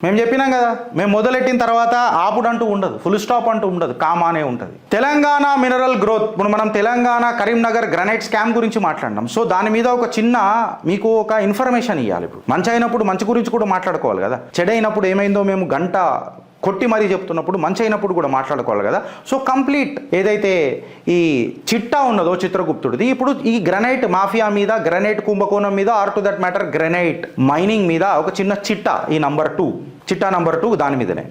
మేము చెప్పినాం కదా, మేము మొదలెట్టిన తర్వాత ఆపుడు అంటూ ఉండదు, ఫుల్ స్టాప్ అంటూ ఉండదు, కామానే ఉంటుంది. తెలంగాణ మినరల్ గ్రోత్, ఇప్పుడు మనం తెలంగాణ కరీంనగర్ గ్రానైట్ స్కామ్ గురించి మాట్లాడినాం. సో దాని మీద ఒక చిన్న మీకు ఒక ఇన్ఫర్మేషన్ ఇవ్వాలి. ఇప్పుడు మంచి అయినప్పుడు మంచి గురించి కూడా మాట్లాడుకోవాలి కదా, చెడైనప్పుడు ఏమైందో మేము గంట కొట్టి మరీ చెప్తున్నప్పుడు మంచి అయినప్పుడు కూడా మాట్లాడుకోవాలి కదా. సో కంప్లీట్ ఏదైతే ఈ చిట్టా ఉన్నదో చిత్రగుప్తుడిది, ఇప్పుడు ఈ గ్రనైట్ మాఫియా మీద, గ్రనైట్ కుంభకోణం మీద, or to that matter granite mining మీద ఒక చిన్న చిట్టా, ఈ చిట్టా నంబర్ 2 దాని మీదనే.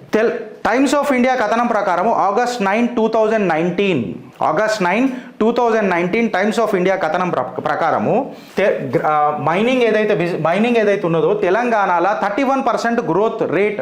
టైమ్స్ ఆఫ్ ఇండియా కథనం ప్రకారము ఆగస్ట్ 9, 2019 టైమ్స్ ఆఫ్ ఇండియా కథనం ప్రకారము మైనింగ్ ఏదైతే ఉన్నదో తెలంగాణలో 31% గ్రోత్ రేట్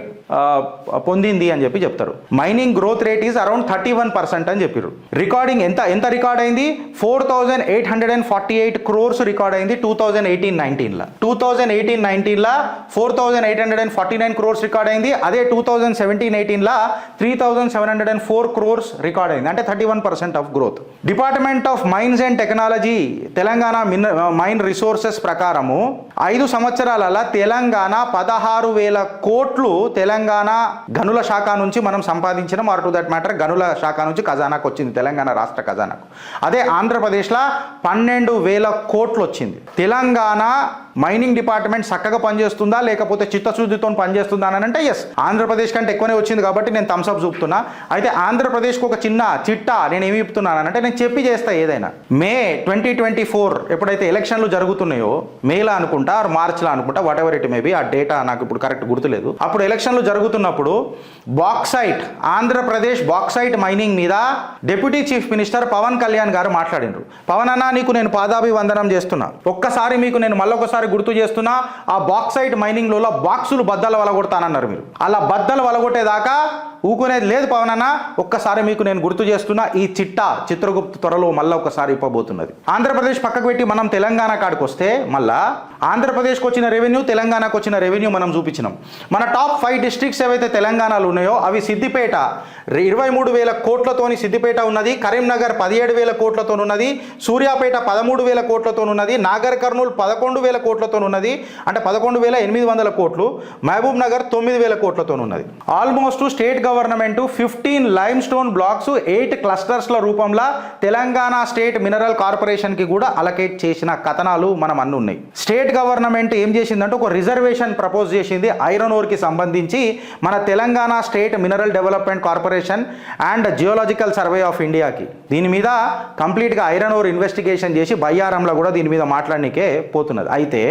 పొందింది అని చెప్పి చెప్తారు. Mining growth rate is around 31% అని చెప్పారు. రికార్డింగ్ ఎంత రికార్డ్ అయింది? 4,848 crores రికార్డ్ అయింది 2018-19లో. 2018-19లో 4,849 crores రికార్డ్ అయింది. అదే 2017-18లో 3,704 crores రికార్డ్ అయింది, అంటే 31% of growth. Department of mines and technology Telangana mine resources ప్రకారము 5 సంవత్సరాలలో తెలంగాణ 16,000 కోట్లు తెలంగాణ గనుల శాఖ నుంచి మనం సంపాదించిన, ఆర్ టు దట్ మ్యాటర్ గనుల శాఖ నుంచి ఖజానాకు వచ్చింది, తెలంగాణ రాష్ట్ర ఖజానాకు. అదే ఆంధ్రప్రదేశ్లో 12,000 కోట్లు వచ్చింది. తెలంగాణ మైనింగ్ డిపార్ట్మెంట్ చక్కగా పనిచేస్తుందా లేకపోతే చిత్తశుద్ధితో పనిచేస్తుందా అని అంటే ఎస్, ఆంధ్రప్రదేశ్ కంటే ఎక్కువనే వచ్చింది కాబట్టి నేను థమ్స్అప్ చూపుతున్నా. అయితే ఆంధ్రప్రదేశ్కి ఒక చిన్న చిట్టా నేను ఏమి చెప్తున్నానంటే, నేను చెప్పి చేస్తా ఏదైనా. మే 2024 ఎప్పుడైతే ఎలక్షన్లు జరుగుతున్నాయో, మేలా అనుకుంటా ఆర్ మార్చ్లో అనుకుంటా, whatever it may be, ఆ డేటా నాకు ఇప్పుడు కరెక్ట్ గుర్తులేదు. అప్పుడు ఎలక్షన్లు జరుగుతున్నప్పుడు బాక్సైట్, ఆంధ్రప్రదేశ్ బాక్సైట్ మైనింగ్ మీద deputy chief minister Pawan Kalyan గారు మాట్లాడినారు. పవన్ అన్న, నీకు నేను పాదాభివందనం చేస్తున్నా, ఒక్కసారి మీకు నేను మళ్ళొకసారి గుర్తు చేస్తున్నా, ఆ బాక్సైట్ మైనింగ్ లో బాక్సులు బద్దలు వలగొడతానన్నారు మీరు. అలా బద్దలు వలగొట్టేదాకా ఊకునేది లేదు పవన్ అన్న, ఒక్కసారి మీకు నేను గుర్తు చేస్తున్నా, ఈ చిత్రగుప్త త్వరలో మళ్ళీ ఒకసారి ఇవ్వబోతున్నది. ఆంధ్రప్రదేశ్ పక్కకు పెట్టి మనం తెలంగాణ కాడికి వస్తే, మళ్ళా ఆంధ్రప్రదేశ్కి వచ్చిన రెవెన్యూ, తెలంగాణకు వచ్చిన రెవెన్యూ మనం చూపించినాం. మన టాప్ 5 డిస్ట్రిక్ట్స్ ఏవైతే తెలంగాణలో ఉన్నాయో అవి సిద్దిపేట 23,000 కోట్లతోని సిద్దిపేట ఉన్నది, కరీంనగర్ 17,000 కోట్లతో ఉన్నది, సూర్యాపేట 13,000 కోట్లతో ఉన్నది, నాగర్ కర్నూలు 11,000 కోట్లతో ఉన్నది, అంటే 11,800 కోట్లు, మహబూబ్ నగర్ 9,000 కోట్లతో ఉన్నది. Almost state government 15 lime stone blocks 8 క్లస్టర్స్ల రూపంలో తెలంగాణ స్టేట్ మినరల్ కార్పొరేషన్ కి కూడా అలకేట్ చేసిన కథనాలు మనం అన్ని ఉన్నాయి. స్టేట్ గవర్నమెంట్ ఏం చేసిందంటే ఒక రిజర్వేషన్ ప్రపోజ్ చేసింది ఐరన్ ఓర్ కి సంబంధించి, మన Telangana state mineral development corporation and geological survey of ఇండియాకి. దీని మీద కంప్లీట్గా ఐరన్ ఓర్ ఇన్వెస్టిగేషన్ చేసి బయ్యారంలో కూడా దీని మీద మాట్లాడనికే పోతున్నది. అయితే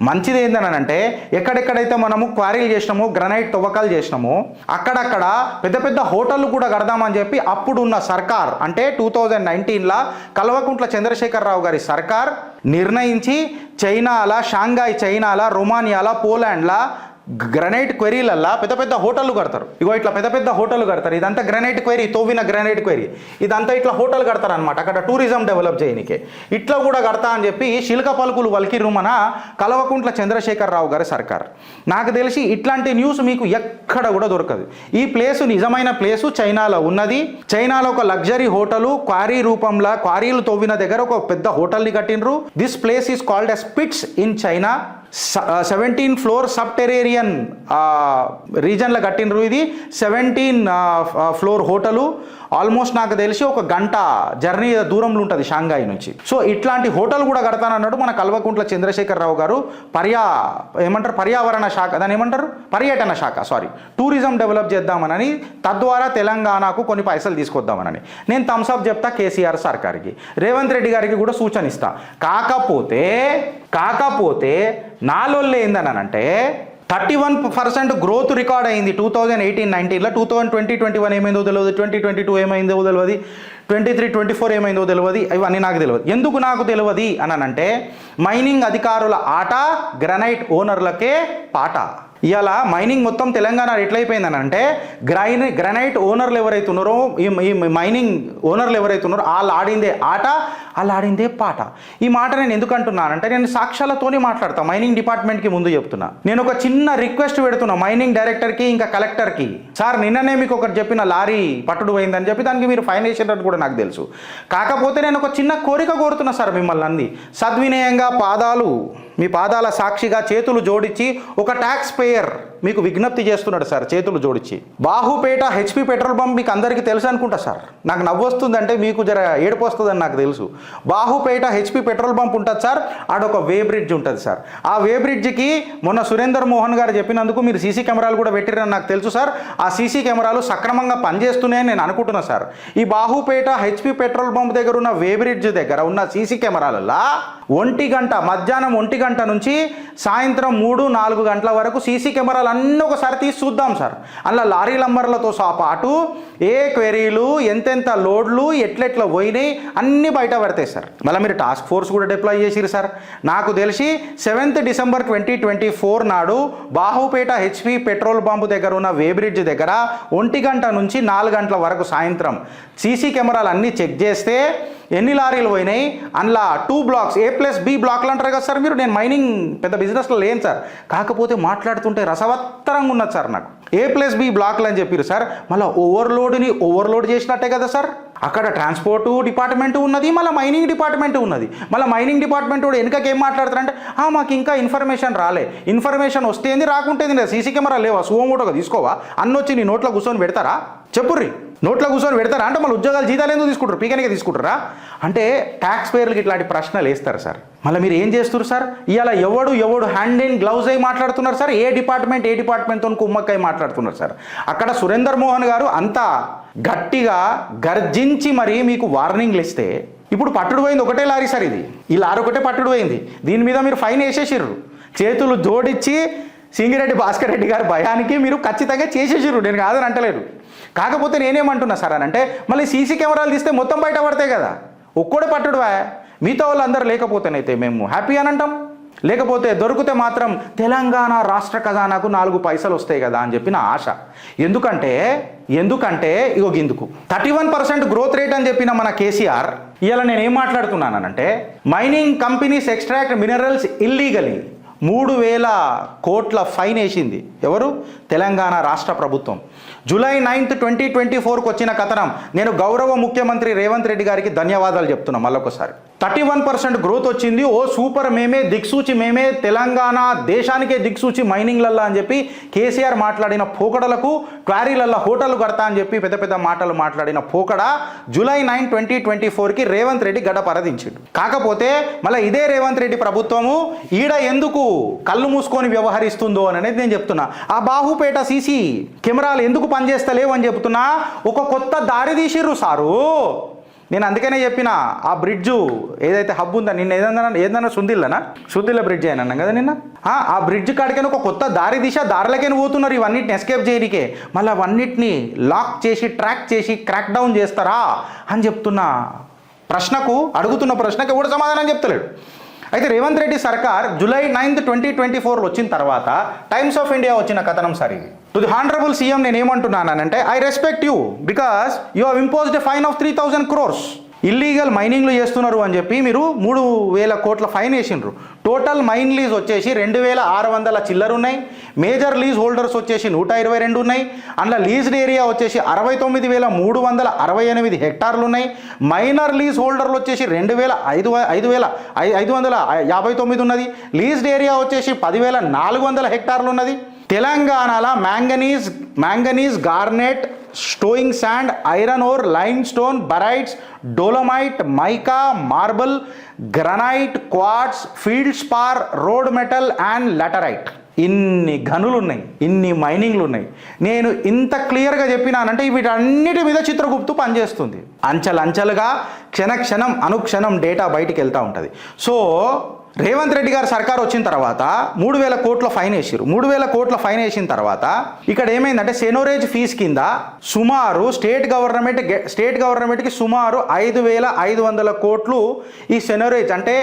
మంచిది ఏంటనంటే, ఎక్కడెక్కడైతే మనము క్వారీలు చేసినామో, గ్రనైట్ తవ్వకాలు చేసినామో, అక్కడక్కడ పెద్ద పెద్ద హోటళ్లు కూడా కడదామని చెప్పి అప్పుడున్న సర్కార్, అంటే 2019లో కల్వకుంట్ల చంద్రశేఖరరావు గారి సర్కార్ నిర్ణయించి చైనాల, షాంఘాయ్ చైనాల, రొమానియాల, పోలాండ్ల గ్రనైట్ క్వెరీలల్లా పెద్ద పెద్ద హోటళ్ళు కడతారు. ఇగో ఇట్లా పెద్ద పెద్ద హోటళ్ళు కడతారు. ఇదంతా గ్రనైట్ క్వెరీ, తవ్విన గ్రనైట్ క్వెరీ, ఇదంతా ఇట్లా హోటల్ కడతారు అనమాట, అక్కడ టూరిజం డెవలప్ చేయనికే. ఇట్లా కూడా కడతా అని చెప్పి శిల్క పలుకులు వల్కిరు మన కల్వకుంట్ల చంద్రశేఖరరావు గారి సర్కార్. నాకు తెలిసి ఇట్లాంటి న్యూస్ మీకు ఎక్కడ కూడా దొరకదు. ఈ ప్లేసు నిజమైన ప్లేసు చైనాలో ఉన్నది. చైనాలో ఒక లగ్జరీ హోటలు క్వారీ రూపంలో, క్వారీలు తవ్విన దగ్గర ఒక పెద్ద హోటల్ని కట్టినరు. This place is called S pits in China. 17 floor subterranean రీజన్లో కట్టినరు. ఇది 17 ఫ్లోర్ హోటలు. ఆల్మోస్ట్ నాకు తెలిసి ఒక గంట జర్నీ దూరంలో ఉంటుంది షాంఘాయ్ నుంచి. సో ఇట్లాంటి హోటల్ కూడా కడతానన్నాడు మన కల్వకుంట్ల చంద్రశేఖరరావు గారు. పర్యావరణ శాఖ, దాని ఏమంటారు, పర్యటన శాఖ, టూరిజం డెవలప్ చేద్దామనని, తద్వారా తెలంగాణకు కొన్ని పైసలు తీసుకొద్దామనని. నేను థమ్స్అప్ చెప్తా కేసీఆర్ సర్కార్కి, రేవంత్ రెడ్డి గారికి కూడా సూచన ఇస్తా. కాకపోతే నాలోళ్ళు ఏందనంటే 31% గ్రోత్ రికార్డ్ అయింది 2018-19లో. 2020-21 ఏమైందో తెలియదు, 2022 ఏమైందో తెలియదు, 23-24 ఏమైందో తెలియదు, ఇవన్నీ నాకు తెలియదు. ఎందుకు నాకు తెలియదు అనంటే, మైనింగ్ అధికారుల ఆట గ్రనైట్ ఓనర్లకే పాట. ఇవాళ మైనింగ్ మొత్తం తెలంగాణ ఎట్లయిపోయిందని అంటే, గ్రనైట్ ఓనర్లు ఎవరైతే ఉన్నారో, ఈ మైనింగ్ ఓనర్లు ఎవరైతే ఉన్నారో వాళ్ళు ఆడిందే ఆట, వాళ్ళు ఆడిందే పాట. ఈ మాట నేను ఎందుకు అంటున్నానంటే, నేను సాక్ష్యాలతోనే మాట్లాడతా. మైనింగ్ డిపార్ట్మెంట్కి ముందు చెప్తున్నా. నేను ఒక చిన్న రిక్వెస్ట్ పెడుతున్నా మైనింగ్ డైరెక్టర్కి, ఇంకా కలెక్టర్కి. సార్ నిన్ననే మీకు ఒకటి చెప్పిన, లారీ పట్టుడు పోయిందని చెప్పి, దానికి మీరు ఫైన్ వేసినట్టు కూడా నాకు తెలుసు. కాకపోతే నేను ఒక చిన్న కోరిక కోరుతున్నా సార్ మిమ్మల్ని అంది, సద్వినయంగా మీ పాదాల సాక్షిగా చేతులు జోడించి ఒక ట్యాక్స్ పేయర్ మీకు విజ్ఞప్తి చేస్తున్నాడు సార్ చేతులు జోడించి. బాహుపేట హెచ్పి పెట్రోల్ బంక్ మీకు అందరికీ తెలుసు అనుకుంటా సార్. నాకు నవ్వు వస్తుందంటే మీకు జర ఏడుపు వస్తుందని నాకు తెలుసు. బాహుపేట హెచ్పి పెట్రోల్ బంక్ ఉంటుంది సార్, ఆడొక వే బ్రిడ్జ్ ఉంటుంది సార్. ఆ వే బ్రిడ్జ్కి మొన్న సురేందర్ మోహన్ గారు చెప్పినందుకు మీరు సీసీ కెమెరాలు కూడా పెట్టిరని నాకు తెలుసు సార్. ఆ సీసీ కెమెరాలు సక్రమంగా పనిచేస్తున్నాయని నేను అనుకుంటున్నా సార్. ఈ బాహుపేట హెచ్పి పెట్రోల్ బంక్ దగ్గర ఉన్న వే బ్రిడ్జ్ దగ్గర ఉన్న సీసీ కెమెరాలలో మధ్యాహ్నం 1 గంట నుంచి సాయంత్రం 3-4 గంటల వరకు సీసీ కెమెరాలు అన్నీ ఒకసారి తీసి చూద్దాం సార్. అలా లారీ నంబర్లతో పాటు ఏ క్వెరీలు, ఎంతెంత లోడ్లు, ఎట్లెట్లా పోయినాయి అన్నీ బయట పడతాయి సార్. మళ్ళీ మీరు టాస్క్ ఫోర్స్ కూడా డిప్లాయ్ చేసిరు సార్. నాకు తెలిసి 7th డిసెంబర్ 2024 నాడు బాహుపేట హెచ్పి పెట్రోల్ పంపు దగ్గర ఉన్న వే బ్రిడ్జ్ దగ్గర 1 గంట నుంచి 4 గంటల వరకు సాయంత్రం సీసీ కెమెరాలు అన్నీ చెక్ చేస్తే ఎన్ని లారీలు పోయినాయి, అందులో 2 బ్లాక్స్ A+B బ్లాక్లు అంటారు కదా సార్ మీరు. నేను మైనింగ్ పెద్ద బిజినెస్లో లేను సార్, కాకపోతే మాట్లాడుతుంటే రసవత్తరంగా ఉన్నది సార్. నాకు A+B బ్లాక్లు అని చెప్పారు సార్. మళ్ళీ ఓవర్లోడ్ చేసినట్టే కదా సార్. అక్కడ ట్రాన్స్పోర్ట్ డిపార్ట్మెంట్ ఉన్నది, మళ్ళీ మైనింగ్ డిపార్ట్మెంట్ ఉన్నది. మళ్ళీ మైనింగ్ డిపార్ట్మెంట్ కూడా వెనుకకి ఏం మాట్లాడతారంటే మాకు ఇంకా ఇన్ఫర్మేషన్ రాలే. ఇన్ఫర్మేషన్ వస్తేంది రాకుంటేంది లేదా, సీసీ కెమెరా లేవా, సువమోటోగా తీసుకోవా, అన్నొచ్చి నీ నోట్లో కూర్చొని పెడతారా? చెప్పుర్రి, నోట్లో కూర్చొని పెడతారా? అంటే మళ్ళీ ఉద్యోగాలు జీతాలు ఎందుకు తీసుకుంటారు, పీకనికే తీసుకుంటారా అంటే ట్యాక్స్ పేర్లకి ఇట్లాంటి ప్రశ్నలు వేస్తారు సార్. మళ్ళీ మీరు ఏం చేస్తున్నారు సార్? ఇవాళ ఎవడు హ్యాండ్ ఇన్ గ్లౌజ్ అయి మాట్లాడుతున్నారు సార్. ఏ డిపార్ట్మెంట్తో కుమ్మక్కై మాట్లాడుతున్నారు సార్. అక్కడ సురేందర్ మోహన్ గారు అంతా గట్టిగా గర్జించి మరి మీకు వార్నింగ్లు ఇస్తే ఇప్పుడు పట్టుడు పోయింది ఒకటే లారీ సార్. ఈ లారీ ఒకటే పట్టుడు పోయింది. దీని మీద మీరు ఫైన్ వేసేసిర్రు. చేతులు జోడించి సింగిరెడ్డి భాస్కర్ రెడ్డి గారి భయానికి మీరు ఖచ్చితంగా చేసేసిర్రు, నేను కాదని అంటలేదు. కాకపోతే నేనేమంటున్నా సార్ అని అంటే మళ్ళీ సీసీ కెమెరాలు తీస్తే మొత్తం బయట పడతాయి కదా. ఒక్కడే పట్టుడువా, మిగతా వాళ్ళు అందరూ లేకపోతేనైతే మేము హ్యాపీ అని అంటాం. లేకపోతే దొరికితే మాత్రం తెలంగాణ రాష్ట్ర ఖజానాకు 4 పైసలు వస్తాయి కదా అని చెప్పి నా ఆశ. ఎందుకంటే ఇందుకు 31% గ్రోత్ రేట్ అని చెప్పిన మన కేసీఆర్ ఇవాళ నేను ఏం మాట్లాడుతున్నానంటే mining companies extract minerals illegally 3,000 కోట్ల ఫైన్ వేసింది. ఎవరు? తెలంగాణ రాష్ట్ర ప్రభుత్వం. జూలై 9th 2024కు వచ్చిన కథనం. నేను గౌరవ ముఖ్యమంత్రి రేవంత్ రెడ్డి గారికి ధన్యవాదాలు చెప్తున్నా మళ్ళొకసారి. 31% గ్రోత్ వచ్చింది. ఓ సూపర్, మేమే దిక్సూచి, మేమే తెలంగాణ దేశానికే దిక్సూచి మైనింగ్లల్లా అని చెప్పి కేసీఆర్ మాట్లాడిన పోకడలకు క్వారీలల్లా హోటల్ కడతా అని చెప్పి పెద్ద మాటలు మాట్లాడిన పోకడ జూలై 9, 2024కి రేవంత్ రెడ్డి గడ్డ పరదించాడు. కాకపోతే మళ్ళీ ఇదే రేవంత్ రెడ్డి ప్రభుత్వము ఈడ ఎందుకు కళ్ళు మూసుకొని వ్యవహరిస్తుందో అనేది నేను చెప్తున్నా. ఆ బాహుపేట సీసీ కెమెరాలు ఎందుకు పనిచేస్తలేవు అని చెప్తున్నా. ఒక కొత్త దారి తీసిర్రు సారు. నేను అందుకనే చెప్పిన ఆ బ్రిడ్జు ఏదైతే హబ్ ఉందో నిన్న ఏదన్నా సుందిల్ల బ్రిడ్జ్ అయినా కదా నిన్న. ఆ బ్రిడ్జ్ కాడికైనా ఒక కొత్త దారి దారిలకైనా పోతున్నారు ఇవన్నిటిని ఎస్కేప్ చేయడానికే. మళ్ళీ అవన్నిటిని లాక్ చేసి ట్రాక్ చేసి క్రాక్ డౌన్ చేస్తారా అని చెప్తున్నా. అడుగుతున్న ప్రశ్నకు ఎవడు సమాధానం చెప్తలేడు. అయితే రేవంత్ రెడ్డి సర్కార్ జూలై 9th 2024 వచ్చిన తర్వాత టైమ్స్ ఆఫ్ ఇండియా వచ్చిన కథనం సార్ ఇది. టు ది హానరబుల్ సీఎం నేను ఏమంటున్నానంటే I respect you because you have imposed a fine of 3,000 crores. Illegal మైనింగ్లు చేస్తున్నారు అని చెప్పి మీరు 3,000 కోట్ల ఫైన్ వేసిండ్రు. టోటల్ మైన్ లీజ్ వచ్చేసి 2,600 చిల్లర ఉన్నాయి. మేజర్ లీజ్ హోల్డర్స్ వచ్చేసి 122 ఉన్నాయి. అందులో లీజ్డ్ ఏరియా వచ్చేసి 69,368 హెక్టార్లు ఉన్నాయి. మైనర్ లీజ్ హోల్డర్లు వచ్చేసి 5,559 ఉన్నది. లీజ్డ్ ఏరియా వచ్చేసి 10,400 హెక్టార్లు ఉన్నది. తెలంగాణలో manganese garnet, stowing sand, iron ore, limestone, barytes, dolomite, mica, marble, granite, quartz, feldspar, road metal and laterite. ఇన్ని గనులు ఉన్నాయి, ఇన్ని మైనింగ్లు ఉన్నాయి. నేను ఇంత క్లియర్గా చెప్పినానంటే వీటన్నిటి మీద చిత్రగుప్తు పనిచేస్తుంది. అంచెలంచెలుగా క్షణం అనుక్షణం డేటా బయటికి వెళ్తూ ఉంటుంది. సో రేవంత్ రెడ్డి గారు సర్కార్ వచ్చిన తర్వాత 3,000 కోట్ల ఫైన్ వేసారు. 3,000 కోట్ల ఫైన్ వేసిన తర్వాత ఇక్కడ ఏమైందంటే సెనోరేజ్ ఫీజు కింద సుమారు స్టేట్ గవర్నమెంట్కి సుమారు 5,500 కోట్లు ఈ సెనోరేజ్ అంటే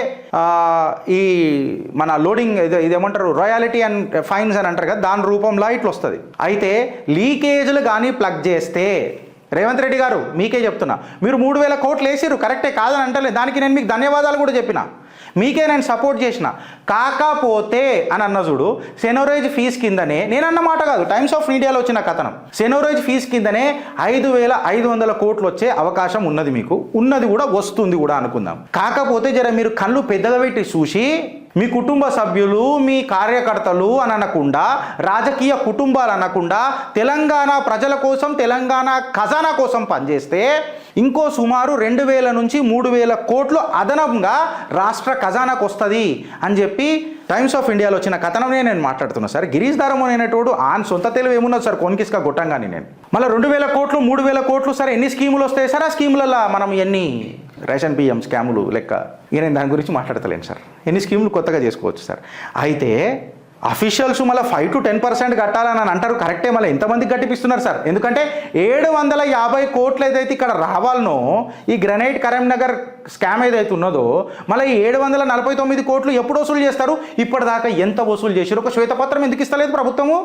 ఈ మన లోడింగ్ ఇదేమంటారు రాయల్టీ అండ్ ఫైన్స్ అని అంటారు కదా, దాని రూపంలో ఇట్లా వస్తుంది. అయితే లీకేజ్లు కానీ ప్లగ్ చేస్తే రేవంత్ రెడ్డి గారు మీకే చెప్తున్నా, మీరు 3,000 కోట్లు వేసిరు కరెక్టే కాదని అంటలేదు. దానికి నేను మీకు ధన్యవాదాలు కూడా చెప్పిన, మీకే నేను సపోర్ట్ చేసిన. కాకపోతే అని అన్న చూడు, సెనోరేజ్ ఫీజు కిందనే, నేనన్న మాట కాదు, టైమ్స్ ఆఫ్ ఇండియాలో వచ్చిన కథనం, సెనోరేజ్ ఫీజు కిందనే 5,500 కోట్లు వచ్చే అవకాశం ఉన్నది, మీకు ఉన్నది కూడా వస్తుంది కూడా అనుకుందాం. కాకపోతే జర మీరు కళ్ళు పెద్దగా పెట్టి చూసి మీ కుటుంబ సభ్యులు, మీ కార్యకర్తలు అని అనకుండా, రాజకీయ కుటుంబాలు అనకుండా తెలంగాణ ప్రజల కోసం, తెలంగాణ ఖజానా కోసం పనిచేస్తే ఇంకో సుమారు 2000 నుంచి 3000 కోట్లు అదనంగా రాష్ట్ర ఖజానాకు వస్తుంది అని చెప్పి టైమ్స్ ఆఫ్ ఇండియాలో వచ్చిన కథనమే నేను మాట్లాడుతున్నా సార్. గిరీష్ ధారమోహన్ అనేటోడు ఆయన సొంత తెలివి ఏమున్నది సార్, కొనికిస్కా కొట్టంగాని నేను మళ్ళీ 2000 కోట్లు 3000 కోట్లు సార్ ఎన్ని స్కీములు వస్తాయి సార్? ఆ స్కీములలో మనం ఎన్ని రేషన్ బియ్యం స్కాములు లెక్క ఇక నేను దాని గురించి మాట్లాడతలేను సార్. ఎన్ని స్కీములు కొత్తగా చేసుకోవచ్చు సార్. అయితే అఫీషియల్స్ మళ్ళీ 5 to 10% కట్టాలని అంటారు, కరెక్టే. మళ్ళీ ఎంతమందికి కట్టిపిస్తున్నారు సార్? ఎందుకంటే 750 కోట్లు ఏదైతే ఇక్కడ రావాలనో ఈ గ్రనైట్ కరీంనగర్ స్కామ్ ఏదైతే ఉన్నదో మళ్ళీ ఈ 749 కోట్లు ఎప్పుడు వసూలు చేస్తారు? ఇప్పటిదాకా ఎంత వసూలు చేశారు? ఒక శ్వేతపత్రం ఎందుకు ఇస్తలేదు ప్రభుత్వము?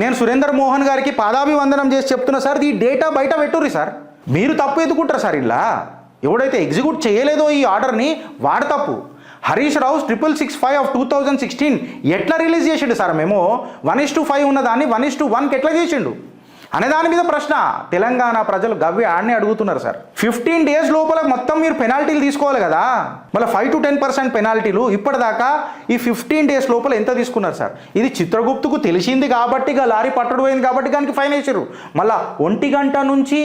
నేను సురేందర్ మోహన్ గారికి పాదాభివందనం చేసి చెప్తున్నా సార్, ఈ డేటా బయట పెట్టుర్రి సార్. మీరు తప్పు ఎదుకుంటారు సార్. ఇలా ఎవడైతే ఎగ్జిక్యూట్ చేయలేదో ఈ ఆర్డర్ని వాడు తప్పు. హరీష్ రావు 665 of 2016 ఎట్లా రిలీజ్ చేసిండు సార్? మేము 1:5 ఉన్న దాన్ని 1:1 ఎట్లా చేసిండు అనే దాని మీద ప్రశ్న తెలంగాణ ప్రజలు గవ్వి ఆడనే అడుగుతున్నారు సార్. 15 days లోపల మొత్తం మీరు పెనాల్టీలు తీసుకోవాలి కదా. మళ్ళీ 5 to 10% పెనాల్టీలు ఇప్పటిదాకా ఈ 15 days లోపల ఎంత తీసుకున్నారు సార్? ఇది చిత్రగుప్తుకు తెలిసింది కాబట్టి ఇక లారీ పట్టడు పోయింది కాబట్టి దానికి ఫైన్ వేసారు. మళ్ళీ 1 గంట నుంచి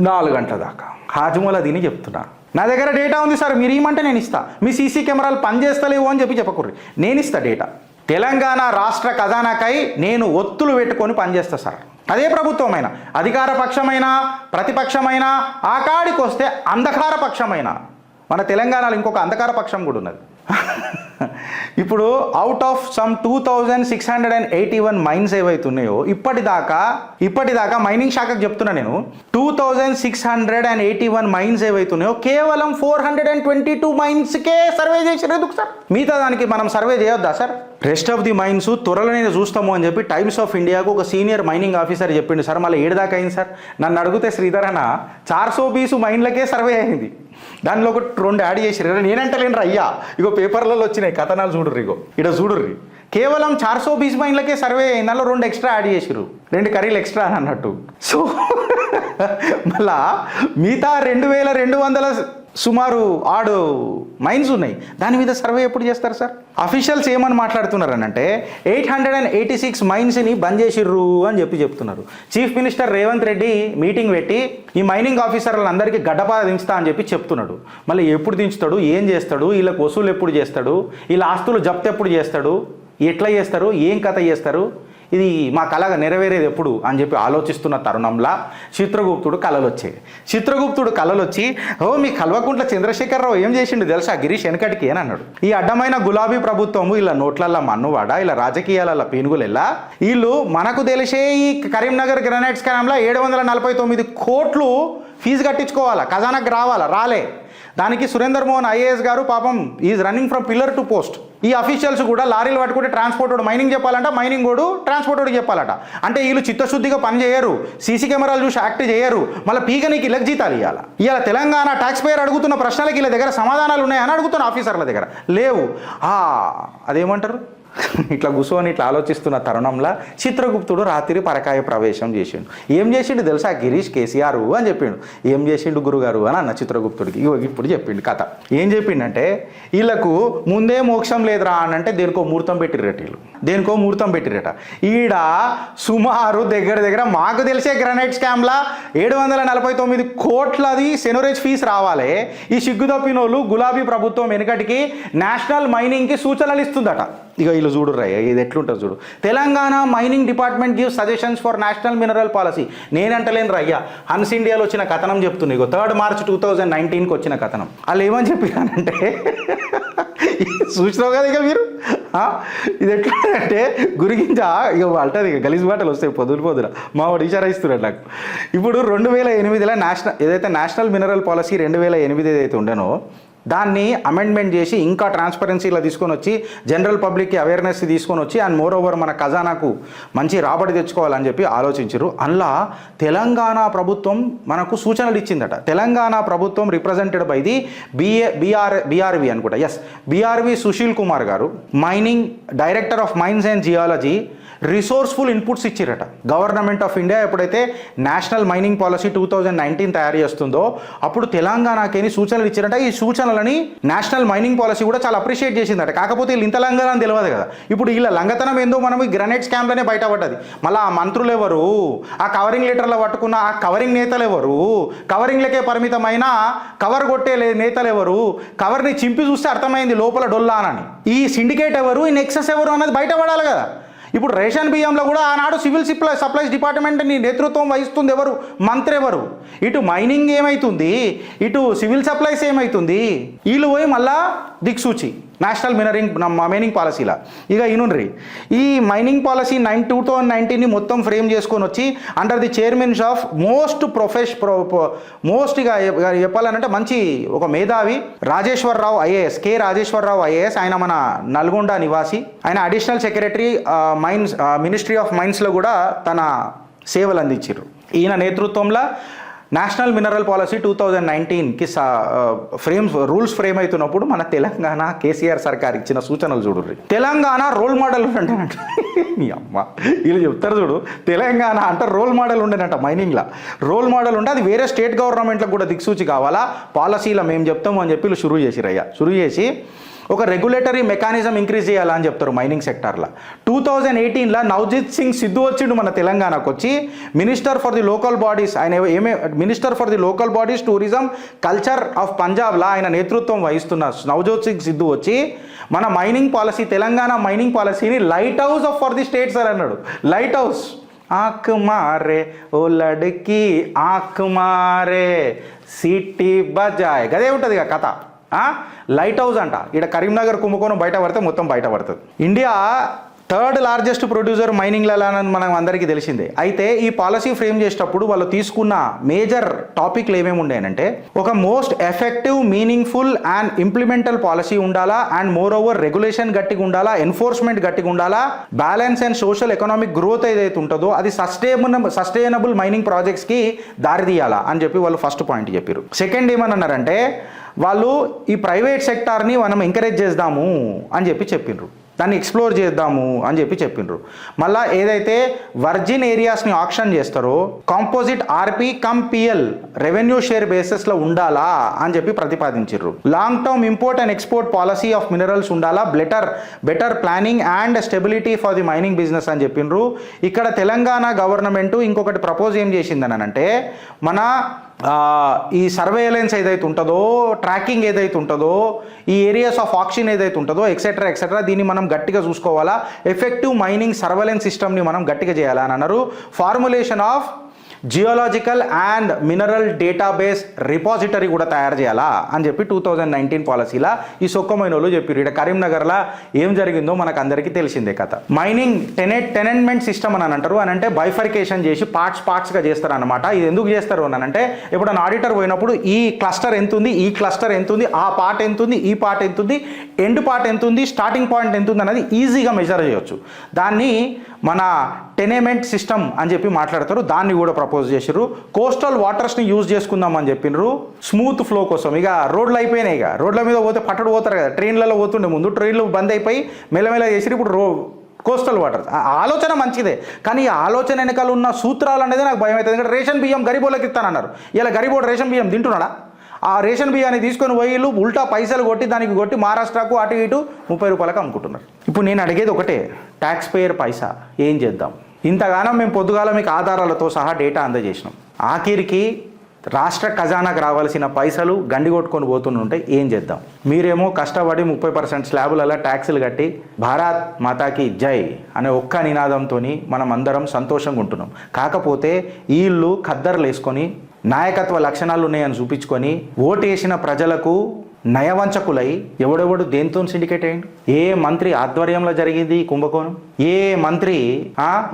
4 గంటల దాకా హాజమూల దీని చెప్తున్నా. నా దగ్గర డేటా ఉంది సార్, మీరు ఏమంటే నేను ఇస్తా. మీ సీసీ కెమెరాలు పనిచేస్తలేవు అని చెప్పకూర్రి, నేను ఇస్తా డేటా. తెలంగాణ రాష్ట్ర ఖజానాకై నేను ఒత్తులు పెట్టుకొని పనిచేస్తా సార్. అదే ప్రభుత్వమైన, అధికార పక్షమైన, ప్రతిపక్షమైన, ఆకాడికి వస్తే అంధకార పక్షమైన. మన తెలంగాణలో ఇంకొక అంధకార పక్షం కూడా ఉన్నది. ఇప్పుడు అవుట్ ఆఫ్ సమ్ 2681 మైన్స్ ఏవైతున్నాయో ఇప్పటిదాకా మైనింగ్ శాఖకు చెప్తున్నా నేను, 2681 మైన్స్ ఏవైతున్నాయో కేవలం 422 మైన్స్కే సర్వే చేసారు. ఎందుకు సార్? మిగతా దానికి మనం సర్వే చేయొద్దా sir? Rest of the mines త్వరలోనే చూస్తాము అని చెప్పి టైమ్స్ ఆఫ్ ఇండియాకు ఒక సీనియర్ మైనింగ్ ఆఫీసర్ చెప్పిండు సార్. మళ్ళీ 7 దాకా అయింది సార్. నన్ను అడిగితే శ్రీధర్ అన్న 420 మైన్లకే సర్వే అయింది, దానిలో ఒక 2 యాడ్ చేసిర్రు. నేనంటలేను అయ్యా, ఇగో పేపర్లలో వచ్చినాయి కథనాలు చూడుర్రి, ఇగో ఇక్కడ చూడుర్రి. కేవలం 420 మైన్లకే సర్వే అయింది, దానిలో 2 ఎక్స్ట్రా యాడ్ చేసిర్రు, 2 కర్రీలు ఎక్స్ట్రా అని అన్నట్టు. సో మళ్ళా మిగతా 2200 సుమారు 6 మైన్స్ ఉన్నాయి, దాని మీద సర్వే ఎప్పుడు చేస్తారు సార్? అఫీషియల్స్ ఏమని మాట్లాడుతున్నారనంటే 886 మైన్స్ని బంద్ చేసిర్రు అని చెప్తున్నారు. Chief minister Revanth Reddy meeting పెట్టి ఈ మైనింగ్ ఆఫీసర్లందరికీ గడ్డపాద దించుతా అని చెప్తున్నాడు. మళ్ళీ ఎప్పుడు దించుతాడు, ఏం చేస్తాడు, వీళ్ళకి వసూలు ఎప్పుడు చేస్తాడు, వీళ్ళ ఆస్తులు జప్తు ఎప్పుడు చేస్తాడు, ఎట్లా చేస్తారు, ఏం కథ చేస్తారు, ఇది మా కళగా నెరవేరేది ఎప్పుడు అని చెప్పి ఆలోచిస్తున్న తరుణంలో చిత్రగుప్తుడు కళలు వచ్చి మీ కల్వకుంట్ల చంద్రశేఖరరావు ఏం చేసిండు తెలుసా గిరీష్ వెనకటికి అని అన్నాడు. ఈ అడ్డమైన గులాబీ ప్రభుత్వము ఇలా నోట్లల్లో మన్నువాడ, ఇలా రాజకీయాలలో పీనుగులెల్లా, వీళ్ళు మనకు తెలిసే ఈ కరీంనగర్ గ్రనైట్ స్కామ్లో 749 కోట్లు ఫీజు కట్టించుకోవాలా, ఖజానాకు రాలే. దానికి సురేందర్ మోహన్ ఐఏఎస్ గారు పాపం is running from pillar to post. ఈ అఫీషియల్స్ కూడా లారీలు పట్టుకుంటే ట్రాన్స్పోర్ట్ మైనింగ్ చెప్పాలంట, మైనింగ్ కూడా ట్రాన్స్పోర్ట్ చెప్పాలట. అంటే వీళ్ళు చిత్తశుద్ధిగా పని చేయరు, సీసీ కెమెరాలు చూసి యాక్ట్ చేయరు, మళ్ళీ పీగనికి ఇళ్ళకి జీతాలు ఇవ్వాలి. ఇవాళ తెలంగాణ ట్యాక్స్ పేయర్ అడుగుతున్న ప్రశ్నలకి వీళ్ళ దగ్గర సమాధానాలు ఉన్నాయని అడుగుతున్న ఆఫీసర్ల దగ్గర లేవు. అదేమంటారు, ఇట్లా కూర్చొని ఇట్లా ఆలోచిస్తున్న తరుణంలో చిత్రగుప్తుడు రాత్రి పరకాయ ప్రవేశం చేసిండు. ఏం చేసిండు తెలుసా గిరీష్ కేసీఆర్ అని చెప్పిండు. ఏం చేసిండు గురుగారు అని అన్న చిత్రగుప్తుడికి. ఇప్పుడు చెప్పిండు కథ. ఏం చెప్పిండంటే, వీళ్ళకు ముందే మోక్షం లేదురా అని అంటే దేనికో ముహూర్తం పెట్టిరట. ఈడ సుమారు దగ్గర మాకు తెలిసే గ్రనైట్ స్కామ్లా 749 కోట్లది సెనోరేజ్ ఫీజు రావాలి. ఈ సిగ్గుదప్పినోళ్ళు గులాబీ ప్రభుత్వం వెనుకటికి నేషనల్ మైనింగ్కి సూచనలు ఇస్తుందట. ఇక వీళ్ళు చూడు రా, ఇది ఎట్లుంటుంది చూడు. Telangana mining department give suggestions for national mineral policy. నేనంటలేను రయ్యా, హన్స్ ఇండియాలో వచ్చిన కథనం చెప్తున్నాయి. ఇగో 3 March 2019కి వచ్చిన కథనం. వాళ్ళు ఏమని చెప్పారంటే, చూసినావు కదా ఇక మీరు, ఇది ఎట్లా అంటే గురిగింజ ఇక అంటది, ఇక గలీజ్ బాటలు వస్తాయి పొద్దున మా వాడు ఇచ్చారిస్తున్నాడు నాకు. ఇప్పుడు 2008లో నేషనల్ మినరల్ పాలసీ 2008 ఏదైతే ఉండేనో దాన్ని అమెండ్మెంట్ చేసి ఇంకా ట్రాన్స్పరెన్సీలో తీసుకొని వచ్చి జనరల్ పబ్లిక్కి అవేర్నెస్ తీసుకొని వచ్చి అండ్ మోర్ ఓవర్ మన ఖజానాకు మంచి రాబడి తెచ్చుకోవాలని చెప్పి ఆలోచించారు. అందులో తెలంగాణ ప్రభుత్వం మనకు సూచనలు ఇచ్చిందట. తెలంగాణ ప్రభుత్వం రిప్రజెంటెడ్ బై ది బీఆర్వి అనుకుంటా, బీఆర్వి సుశీల్ కుమార్ గారు, mining director of mines and geology, resourceful inputs ఇచ్చిరట. గవర్నమెంట్ ఆఫ్ ఇండియా ఎప్పుడైతే నేషనల్ మైనింగ్ పాలసీ 2019 తయారు చేస్తుందో అప్పుడు తెలంగాణకేని సూచనలు ఇచ్చారట. ఈ సూచనలని నేషనల్ మైనింగ్ పాలసీ కూడా చాలా అప్రిషియేట్ చేసిందట. కాకపోతే వీళ్ళు ఇంత లంగనా అని తెలియదు కదా. ఇప్పుడు వీళ్ళ లంగతనం ఏందో మనం ఈ గ్రనైట్ స్కామ్లోనే బయటపడ్డది. మళ్ళీ ఆ మంత్రులు ఎవరు, ఆ కవరింగ్ లెటర్లో పట్టుకున్న ఆ కవరింగ్ నేతలు ఎవరు, కవరింగ్లకే పరిమితమైన కవర్ కొట్టే నేతలు ఎవరు, కవర్ని చింపి చూస్తే అర్థమైంది లోపల డొల్లానని. ఈ సిండికేట్ ఎవరు, ఈ నెక్సెస్ ఎవరు అన్నది బయటపడాలి కదా. ఇప్పుడు రేషన్ బియ్యంలో కూడా ఆనాడు సివిల్ సప్లైస్ డిపార్ట్మెంట్ని నేతృత్వం వహిస్తుంది ఎవరు, మంత్రి ఎవరు. ఇటు మైనింగ్ ఏమవుతుంది, ఇటు సివిల్ సప్లైస్ ఏమవుతుంది. వీళ్ళు పోయి మళ్ళా దిక్సూచి నేషనల్ మైనింగ్ పాలసీలా. ఇక ఇనుండ్రి ఈ మైనింగ్ పాలసీ 2019ని మొత్తం ఫ్రేమ్ చేసుకొని వచ్చి అండర్ ది చైర్మన్స్ ఆఫ్ మోస్ట్గా చెప్పాలనంటే మంచి ఒక మేధావి Rajeshwara Rao IAS, K Rajeshwara Rao IAS. ఆయన మన నల్గొండ నివాసి. ఆయన additional secretary mines, ministry of మైన్స్లో కూడా తన సేవలు అందించారు. ఈయన నేతృత్వంలో నేషనల్ మినరల్ పాలసీ 2019కి రూల్స్ ఫ్రేమ్ అవుతున్నప్పుడు మన తెలంగాణ కేసీఆర్ సర్కార్ ఇచ్చిన సూచనలు చూడండి. తెలంగాణ రోల్ మోడల్ ఉండేనంట. మీ అమ్మ వీళ్ళు చెప్తారు చూడు, తెలంగాణ అంటే రోల్ మోడల్ ఉండేనంట. మైనింగ్లో రోల్ మోడల్ ఉంటే అది వేరే స్టేట్ గవర్నమెంట్లకు కూడా దిక్సూచి కావాలా, పాలసీలో మేము చెప్తాము అని చెప్పి వీళ్ళు షురూ చేసి ఒక రెగ్యులేటరీ మెకానిజం ఇంక్రీజ్ చేయాలని చెప్తారు మైనింగ్ సెక్టార్లో. 2018లో నవజిత్ సింగ్ సిద్ధు వచ్చిండు మన తెలంగాణకు వచ్చి minister for the local bodies. ఆయన minister for the local bodies tourism culture of పంజాబ్లో ఆయన నేతృత్వం వహిస్తున్న నవజోత్ సింగ్ సిద్ధు వచ్చి మన మైనింగ్ పాలసీ, తెలంగాణ మైనింగ్ పాలసీని light house of for the state sir అన్నాడు. లైట్ హౌస్ ఆంఖ్ మారే ఓ లడ్కి ఆంఖ్ మారే సిటీ బజాయ్ గదే ఉంటుంది ఇక కథ. లైట్ హౌస్ అంట. ఇక్కడ కరీంనగర్ కుంభకోణం బయట పడితే మొత్తం బయట పడుతుంది. ఇండియా 3rd లార్జెస్ట్ ప్రొడ్యూసర్ మైనింగ్లలో అని మనం అందరికీ తెలిసిందే. అయితే ఈ పాలసీ ఫ్రేమ్ చేసేటప్పుడు వాళ్ళు తీసుకున్న మేజర్ టాపిక్లు ఏమేమి ఉండేనంటే, ఒక most effective, meaningful and implemental policy ఉండాలా, అండ్ మోర్ ఓవర్ రెగ్యులేషన్ గట్టిగా ఉండాలా, ఎన్ఫోర్స్మెంట్ గట్టిగా ఉండాలా, balance and social economic growth ఏదైతే ఉంటుందో అది సస్టైనబుల్ మైనింగ్ ప్రాజెక్ట్స్కి దారితీయాలా అని చెప్పి వాళ్ళు ఫస్ట్ పాయింట్ చెప్పారు. సెకండ్ ఏమన్నారంటే వాళ్ళు ఈ ప్రైవేట్ సెక్టార్ని మనం ఎంకరేజ్ చేద్దాము అని చెప్పిండ్రు, దాన్ని ఎక్స్ప్లోర్ చేద్దాము అని చెప్పిండ్రు. మళ్ళీ ఏదైతే వర్జిన్ ఏరియాస్ని ఆక్షన్ చేస్తారో composite RP cum PL revenue share బేసిస్లో ఉండాలా అని ప్రతిపాదించారు. Long term import and export policy of minerals ఉండాలా, better planning and stability for the mining business అని చెప్పిండ్రు. ఇక్కడ తెలంగాణ గవర్నమెంట్ ఇంకొకటి ప్రపోజ్ ఏం చేసిందని అంటే, మన ఈ సర్వేలెన్స్ ఏదైతే ఉంటుందో, ట్రాకింగ్ ఏదైతే ఉంటుందో, ఈ ఏరియాస్ ఆఫ్ ఆక్షన్ ఏదైతే ఉంటుందో ఎక్సెట్రా దీన్ని మనం గట్టిగా చూసుకోవాలా, ఎఫెక్టివ్ మైనింగ్ సర్వేలెన్స్ సిస్టమ్ని మనం గట్టిగా చేయాలా అని అన్నారు. Formulation of geological and mineral database repository కూడా తయారు చేయాలా అని 2019 పాలసీలా ఈ సొక్కమైన వాళ్ళు చెప్పారు. ఇక్కడ కరీంనగర్లో ఏం జరిగిందో మనకు అందరికీ తెలిసిందే కథ. మైనింగ్ టెనెంట్మెంట్ సిస్టమ్ అని అంటారు. అని అంటే బైఫర్కేషన్ చేసి పార్ట్స్గా చేస్తారు అనమాట. ఇది ఎందుకు చేస్తారు అని అంటే, ఎప్పుడైనా ఆడిటర్ పోయినప్పుడు ఈ క్లస్టర్ ఎంత ఉంది, ఈ క్లస్టర్ ఎంత ఉంది, ఆ పార్ట్ ఎంత ఉంది, ఈ పార్ట్ ఎంత ఉంది, ఎండ్ పార్ట్ ఎంత ఉంది, స్టార్టింగ్ పాయింట్ ఎంత ఉంది అనేది ఈజీగా మెజర్ చేయవచ్చు. దాన్ని మన టెనెమెంట్ సిస్టమ్ అని మాట్లాడతారు. దాన్ని కూడా ప్రపోజ్ చేశారు. కోస్టల్ వాటర్స్ని యూజ్ చేసుకుందాం అని చెప్పినారు స్మూత్ ఫ్లో కోసం. ఇక రోడ్లు అయిపోయినాయి, ఇక రోడ్ల మీద పోతే పట్టడు పోతారు కదా, ట్రైన్లలో పోతుండే ముందు ట్రైన్లు బంద్ అయిపోయి మెల్లమెల్ల చేసి ఇప్పుడు కోస్టల్ వాటర్ ఆలోచన మంచిదే, కానీ ఈ ఆలోచన వెనకాల ఉన్న సూత్రాలు అనేది నాకు భయం అవుతుంది. ఎందుకంటే రేషన్ బియ్యం గరీబోళ్ళకి ఇస్తానన్నారు. ఇలా గరీబోడు రేషన్ బియ్యం తింటున్నాడా? ఆ రేషన్ బియ్యాన్ని తీసుకొని పోయి ఉల్టా పైసలు కొట్టి మహారాష్ట్రకు అటు ఇటు 30 రూపాయలకు అమ్ముకుంటున్నారు. ఇప్పుడు నేను అడిగేది ఒకటే, ట్యాక్స్ పేయర్ పైసా ఏం చేద్దాం? ఇంతగానో మేము పొద్దుగాల మీకు ఆధారాలతో సహా డేటా అందజేసినాం. ఆఖరికి రాష్ట్ర ఖజానాకు రావాల్సిన పైసలు గండి కొట్టుకొని పోతుంటే ఏం చేద్దాం? మీరేమో కష్టపడి 30% స్లాబులలో ట్యాక్సులు కట్టి భారత్ మాతాకి జై అనే ఒక్క నినాదంతో మనం అందరం సంతోషంగా ఉంటున్నాం. కాకపోతే వీళ్ళు ఖద్దర్లు వేసుకొని నాయకత్వ లక్షణాలు ఉన్నాయని చూపించుకొని ఓటేసిన ప్రజలకు నయవంచకులై ఎవడెవడు దేంతో సిండికేట్ అయ్యిండు? ఏ మంత్రి ఆధ్వర్యంలో జరిగింది ఈ కుంభకోణం? ఏ మంత్రి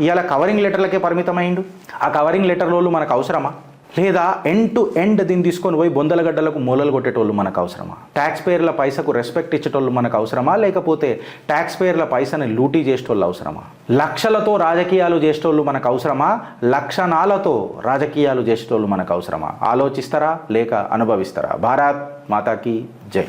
ఇవాళ కవరింగ్ లెటర్లకే పరిమితమైండు? ఆ కవరింగ్ లెటర్లు మనకు అవసరమా? లేదా ఎండ్ టు ఎండ్ దీన్ని తీసుకొని పోయి బొందలగడ్డలకు మూలలు కొట్టేటోళ్ళు మనకు అవసరమా? ట్యాక్స్ పేర్ల పైసకు రెస్పెక్ట్ ఇచ్చేటోళ్ళు మనకు అవసరమా? లేకపోతే ట్యాక్స్ పేర్ల పైసని లూటీ చేసేటోళ్ళు అవసరమా? లక్షలతో రాజకీయాలు చేసేటోళ్ళు మనకు అవసరమా? లక్షణాలతో రాజకీయాలు చేసేటోళ్ళు మనకు అవసరమా? ఆలోచిస్తారా లేక అనుభవిస్తారా? భారత్ మాతాకి జై.